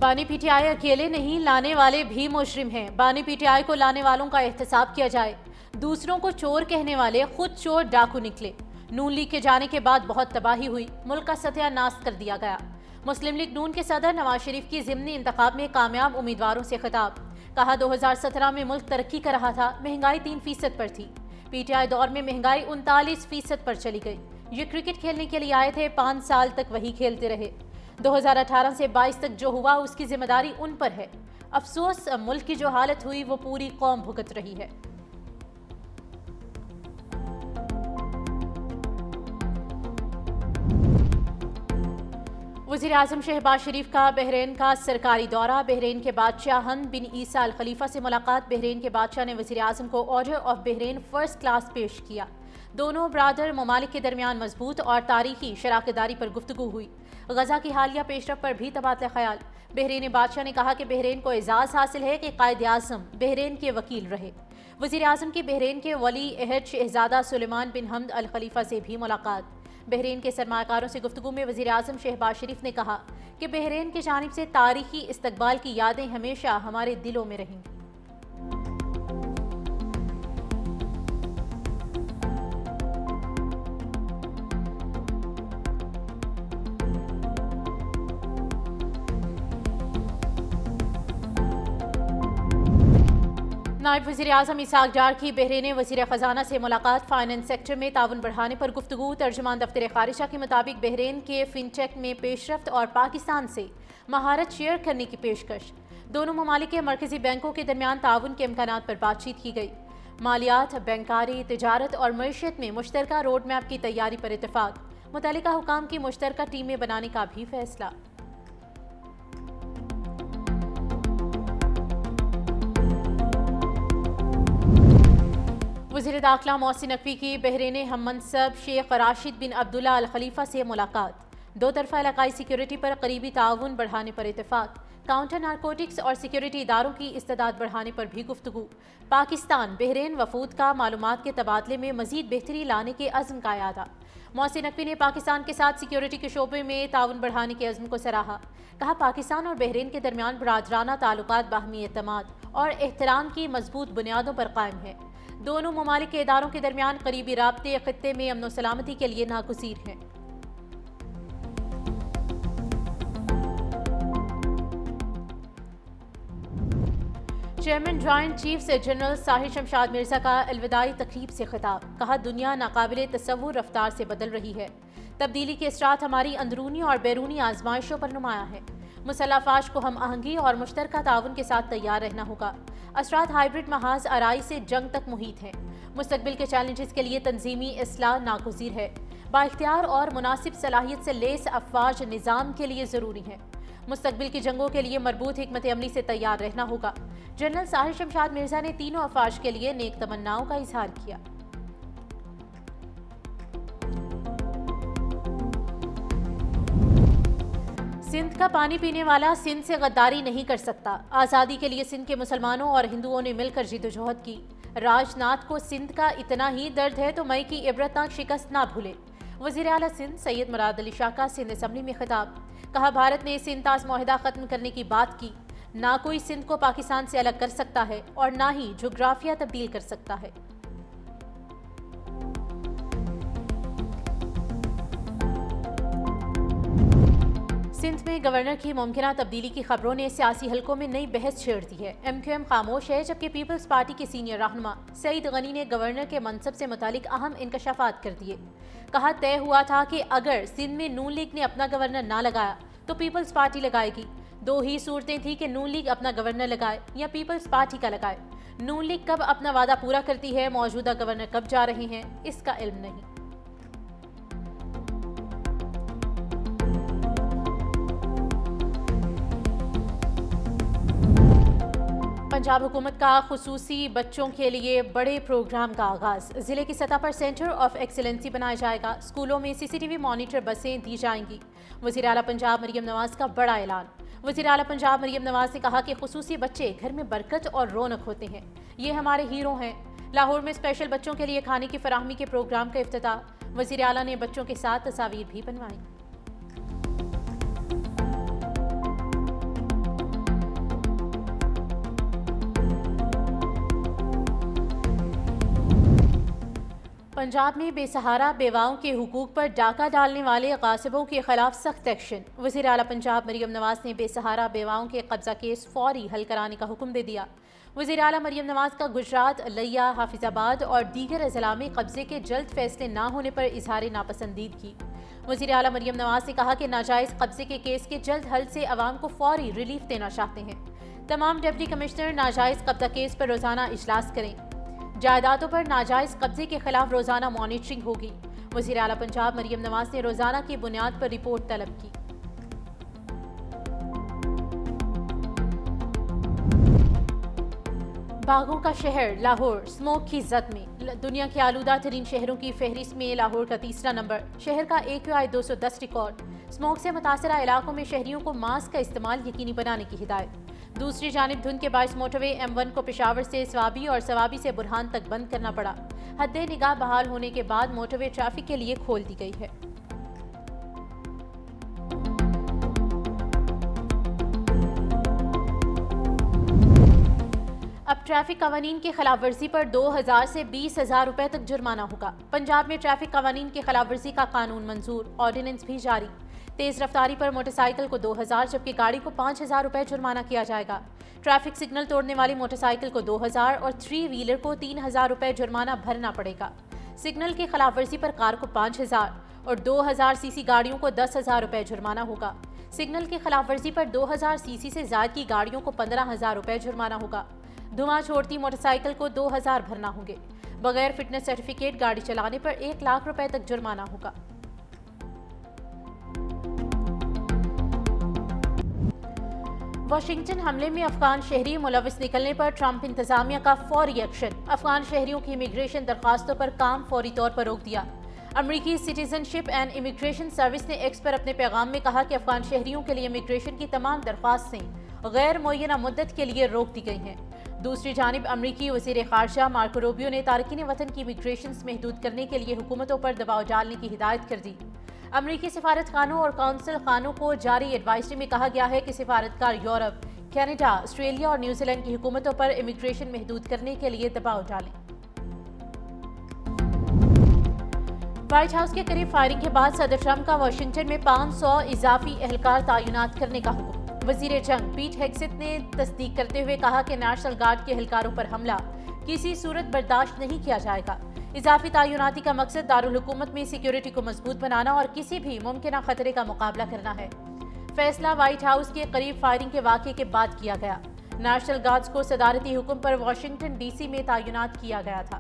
بانی P T I اکیلے نہیں، لانے والے بھی مجرم ہیں۔ بانی پی ٹی آئی کو لانے والوں کا احتساب کیا جائے۔ دوسروں کو چور کہنے والے خود چور ڈاکو نکلے۔ نون لیگ کے جانے کے بعد بہت تباہی ہوئی، ملک کا ستیہ ناش کر دیا گیا۔ مسلم لیگ نون کے صدر نواز شریف کی ضمنی انتخاب میں کامیاب امیدواروں سے خطاب۔ کہا 2017 میں ملک ترقی کر رہا تھا، مہنگائی 3% پر تھی۔ پی ٹی آئی دور میں مہنگائی 39% پر چلی گئی۔ یہ کرکٹ کھیلنے کے لیے آئے تھے، 5 سال تک وہی کھیلتے رہے۔ 2018 سے 22 تک جو ہوا اس کی ذمہ داری ان پر ہے۔ افسوس، ملک کی جو حالت ہوئی وہ پوری قوم بھگت رہی ہے۔ وزیر اعظم شہباز شریف کا بحرین کا سرکاری دورہ۔ بحرین کے بادشاہ حمد بن عیسیٰ الخلیفہ سے ملاقات۔ بحرین کے بادشاہ نے وزیر اعظم کو order of Bahrain first class پیش کیا۔ دونوں برادر ممالک کے درمیان مضبوط اور تاریخی شراکت داری پر گفتگو ہوئی۔ غزہ کی حالیہ پیش رفت پر بھی تبادلہ خیال۔ بحرینی بادشاہ نے کہا کہ بحرین کو اعزاز حاصل ہے کہ قائد اعظم بحرین کے وکیل رہے۔ وزیر اعظم کی بحرین کے ولی عہد شہزادہ سلیمان بن حمد الخلیفہ سے بھی ملاقات۔ بحرین کے سرمایہ کاروں سے گفتگو میں وزیر اعظم شہباز شریف نے کہا کہ بحرین کی جانب سے تاریخی استقبال کی یادیں ہمیشہ ہمارے دلوں میں رہیں گی۔ نائب وزیر اعظم اسحاق ڈار کی بحرین وزیر خزانہ سے ملاقات۔ فائنانس سیکٹر میں تعاون بڑھانے پر گفتگو۔ ترجمان دفتر خارجہ کے مطابق بحرین کے فن ٹیک میں پیش رفت اور پاکستان سے مہارت شیئر کرنے کی پیشکش۔ دونوں ممالک کے مرکزی بینکوں کے درمیان تعاون کے امکانات پر بات چیت کی گئی۔ مالیات، بینکاری، تجارت اور معیشت میں مشترکہ روڈ میپ کی تیاری پر اتفاق۔ متعلقہ حکام کی مشترکہ ٹیمیں بنانے کا بھی فیصلہ۔ وزیر داخلہ محسن نقوی کی بحرین ہم منصب شیخ راشد بن عبداللہ الخلیفہ سے ملاقات۔ دو طرفہ علاقائی سیکیورٹی پر قریبی تعاون بڑھانے پر اتفاق۔ کاؤنٹر نارکوٹکس اور سیکیورٹی اداروں کی استعداد بڑھانے پر بھی گفتگو۔ پاکستان بحرین وفود کا معلومات کے تبادلے میں مزید بہتری لانے کے عزم کا اعادہ۔ محسن نقوی نے پاکستان کے ساتھ سیکیورٹی کے شعبے میں تعاون بڑھانے کے عزم کو سراہا۔ کہا پاکستان اور بحرین کے درمیان برادرانہ تعلقات باہمی اعتماد اور احترام کی مضبوط بنیادوں پر قائم ہیں۔ دونوں ممالک کے اداروں کے درمیان قریبی رابطے خطے میں امن و سلامتی کے لیے ناگزیر ہیں۔ Chairman joint chiefs general Sahir Shamshad Mirza کا الوداعی تقریب سے خطاب۔ کہا دنیا ناقابل تصور رفتار سے بدل رہی ہے۔ تبدیلی کے اثرات ہماری اندرونی اور بیرونی آزمائشوں پر نمایاں ہیں۔ مسلح افواج کو ہم آہنگی اور مشترکہ تعاون کے ساتھ تیار رہنا ہوگا۔ اثرات ہائبرڈ محاذ آرائی سے جنگ تک محیط ہیں۔ مستقبل کے چیلنجز کے لیے تنظیمی اصلاح ناگزیر ہے۔ بااختیار اور مناسب صلاحیت سے لیس افواج نظام کے لیے ضروری ہیں۔ مستقبل کی جنگوں کے لیے مربوط حکمت عملی سے تیار رہنا ہوگا۔ جنرل ساحر شمشاد مرزا نے تینوں افواج کے لیے نیک تمناؤں کا اظہار کیا۔ سندھ کا پانی پینے والا سندھ سے غداری نہیں کر سکتا۔ آزادی کے لیے سندھ کے مسلمانوں اور ہندوؤں نے مل کر جدوجہد کی۔ راج ناتھ کو سندھ کا اتنا ہی درد ہے تو مئی کی عبرتناک شکست نہ بھولے۔ وزیر اعلیٰ سندھ سید مراد علی شاہ کا سندھ اسمبلی میں خطاب۔ کہا بھارت نے سندھ طاس معاہدہ ختم کرنے کی بات کی۔ نہ کوئی سندھ کو پاکستان سے الگ کر سکتا ہے اور نہ ہی جغرافیہ تبدیل کر سکتا ہے۔ سندھ میں گورنر کی ممکنہ تبدیلی کی خبروں نے سیاسی حلقوں میں نئی بحث چھیڑ دی ہے۔ ایم کیو ایم خاموش ہے جبکہ پیپلز پارٹی کے سینئر رہنما سعید غنی نے گورنر کے منصب سے متعلق اہم انکشافات کر دیے۔ کہا طے ہوا تھا کہ اگر سندھ میں نون لیگ نے اپنا گورنر نہ لگایا تو پیپلز پارٹی لگائے گی۔ دو ہی صورتیں تھیں کہ نون لیگ اپنا گورنر لگائے یا پیپلز پارٹی کا لگائے۔ نون لیگ کب اپنا وعدہ پورا کرتی ہے، موجودہ گورنر کب جا رہے ہیں، اس کا علم نہیں۔ پنجاب حکومت کا خصوصی بچوں کے لیے بڑے پروگرام کا آغاز۔ ضلع کی سطح پر سینٹر آف ایکسیلنسی بنایا جائے گا۔ اسکولوں میں سی سی ٹی وی مانیٹر بسیں دی جائیں گی۔ وزیر اعلیٰ پنجاب مریم نواز کا بڑا اعلان۔ وزیر اعلیٰ پنجاب مریم نواز نے کہا کہ خصوصی بچے گھر میں برکت اور رونق ہوتے ہیں، یہ ہمارے ہیرو ہیں۔ لاہور میں اسپیشل بچوں کے لیے کھانے کی فراہمی کے پروگرام کا افتتاح۔ وزیر اعلیٰ نے بچوں کے ساتھ تصاویر بھی بنوائیں۔ پنجاب میں بے سہارا بیواؤں کے حقوق پر ڈاکہ ڈالنے والے غاصبوں کے خلاف سخت ایکشن۔ وزیر اعلیٰ پنجاب مریم نواز نے بے سہارا بیواؤں کے قبضہ کیس فوری حل کرانے کا حکم دے دیا۔ وزیر اعلیٰ مریم نواز کا گجرات، لیا، حافظ آباد اور دیگر اضلاع میں قبضے کے جلد فیصلے نہ ہونے پر اظہار ناپسندیدگی۔ وزیر اعلیٰ مریم نواز نے کہا کہ ناجائز قبضے کے کیس کے جلد حل سے عوام کو فوری ریلیف دینا چاہتے ہیں۔ تمام ڈپٹی کمشنر ناجائز قبضہ کیس پر روزانہ اجلاس کریں۔ جائیدادوں پر ناجائز قبضے کے خلاف روزانہ مانیٹرنگ ہوگی۔ وزیر اعلیٰ پنجاب مریم نواز نے روزانہ کی بنیاد پر رپورٹ طلب کی۔ باغوں کا شہر لاہور اسموک کی زد میں، دنیا کے آلودہ ترین شہروں کی فہرست میں لاہور کا تیسرا نمبر۔ شہر کا AQI 210 ریکارڈ۔ اسموک سے متاثرہ علاقوں میں شہریوں کو ماسک کا استعمال یقینی بنانے کی ہدایت۔ دوسری جانب دھند کے باعث موٹر وے M1 کو پشاور سے سوابی اور سوابی سے برہان تک بند کرنا پڑا۔ حد نگاہ بحال ہونے کے بعد موٹر وے ٹریفک کے لیے کھول دی گئی ہے۔ اب ٹریفک قوانین کی خلاف ورزی پر 2000 سے 20,000 روپے تک جرمانہ ہوگا۔ پنجاب میں ٹریفک قوانین کی خلاف ورزی کا قانون منظور، آرڈیننس بھی جاری۔ تیز رفتاری پر موٹر سائیکل کو 2000 جبکہ گاڑی کو 5000 روپے جرمانہ کیا جائے گا۔ ٹریفک سگنل توڑنے والی موٹر سائیکل کو 2000 اور 3 ویلر کو 3000 روپے جرمانہ بھرنا پڑے گا۔ سگنل کی خلاف ورزی پر کار کو 5000 اور 2000 cc گاڑیوں کو 10,000 روپے جرمانہ ہوگا۔ سگنل کی خلاف ورزی پر 2000 cc سے زائد کی گاڑیوں کو 15,000 روپے جرمانہ ہوگا۔ دھواں چھوڑتی موٹر سائیکل کو 2000 بھرنا ہوں گے۔ بغیر فٹنس سرٹیفکیٹ گاڑی چلانے پر 1 لاکھ روپے تک جرمانہ ہوگا۔ واشنگٹن حملے میں افغان شہری ملوث نکلنے پر ٹرمپ انتظامیہ کا فوری ایکشن۔ افغان شہریوں کی امیگریشن درخواستوں پر کام فوری طور پر روک دیا۔ امریکی citizen ship and immigration service نے ایکس پر اپنے پیغام میں کہا کہ افغان شہریوں کے لیے امیگریشن کی تمام درخواستیں غیر معینہ مدت کے لیے روک دی گئی ہیں۔ دوسری جانب امریکی وزیر خارجہ مارکو روبیو نے تارکین وطن کی امیگریشن محدود کرنے کے لیے حکومتوں پر دباؤ ڈالنے کی ہدایت کر دی۔ امریکی سفارت خانوں اور قونصل خانوں کو جاری ایڈوائزری میں کہا گیا ہے کہ سفارتکار یورپ، کینیڈا، آسٹریلیا اور نیوزی لینڈ کی حکومتوں پر امیگریشن محدود کرنے کے لیے دباؤ ڈالیں۔ وائٹ ہاؤس کے قریب فائرنگ کے بعد صدر ٹرمپ کا واشنگٹن میں 500 اضافی اہلکار تعینات کرنے کا حکم۔ وزیر جنگ پیٹ ہیگسیت نے تصدیق کرتے ہوئے کہا کہ نیشنل گارڈ کے اہلکاروں پر حملہ کسی صورت برداشت نہیں کیا جائے گا۔ اضافی تعیناتی کا مقصد دارالحکومت میں سیکیورٹی کو مضبوط بنانا اور کسی بھی ممکنہ خطرے کا مقابلہ کرنا ہے۔ فیصلہ وائٹ ہاؤس کے قریب فائرنگ کے واقعے کے بعد کیا گیا۔ نیشنل گارڈز کو صدارتی حکم پر واشنگٹن DC میں تعینات کیا گیا تھا۔